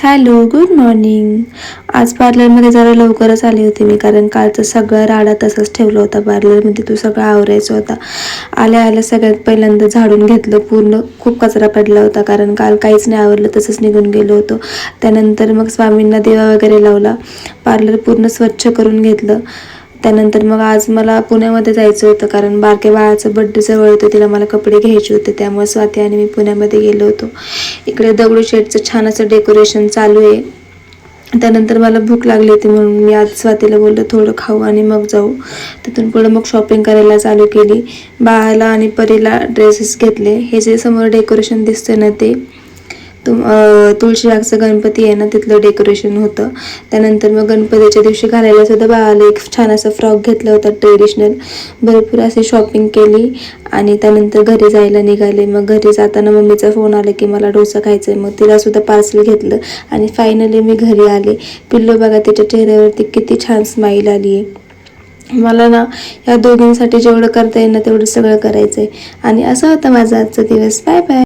Hello, good morning. आज पार्लरमध्ये जरा लवकरच आले होते मी, कारण कालचा सगळा राडा तसाच ठेवला होता पार्लरमध्ये. तो सगळा आवरायचा होता. आल्या आल्या सगळ्यात पहिल्यांदा झाडून घेतलं. पूर्ण खूप कचरा पडला होता, कारण काल काहीच नाही आवरलं, तसंच निघून गेलो होतो. त्यानंतर मग स्वामींना दिवा वगैरे लावला. पार्लर पूर्ण स्वच्छ करून घेतलं. त्यानंतर मग आज मला पुण्यामध्ये जायचं होतं, कारण बारक्या बाळाचं बड्डे जवळ होतं. तिला मला कपडे घ्यायचे होते, त्यामुळे स्वाती आणि मी पुण्यामध्ये गेलो होतो. इकडे दगडूशेठचं छान असं डेकोरेशन चालू आहे. त्यानंतर मला भूक लागली होती, म्हणून मी आज स्वातीला बोललं थोडं खाऊ आणि मग जाऊ. तिथून पुढं मग शॉपिंग करायला चालू केली. बाळाला आणि परीला ड्रेसेस घेतले. हे जे समोर डेकोरेशन दिसतंय ना, ते तुळशीबागचं गणपती आहे ना, तिथलं डेकोरेशन होतं. त्यानंतर मग गणपतीच्या दिवशी घालायला सुद्धा बाळाला एक छान असा फ्रॉक घेतला होता ट्रेडिशनल. भरपूर अशी शॉपिंग केली आणि त्यानंतर घरी जायला निघाले. मग घरी जाताना मम्मीचा फोन आला की मला डोसा खायचा आहे. मग तिला सुद्धा पार्सल घेतलं आणि फायनली मी घरी आले. पिल्लू बघा, तिच्या चेहऱ्यावरती किती छान स्माईल आली आहे. मला ना या दोघींसाठी जेवढं करता येईल ना तेवढं सगळं करायचं आहे. आणि असा होता माझा आजचा दिवस. Bye bye.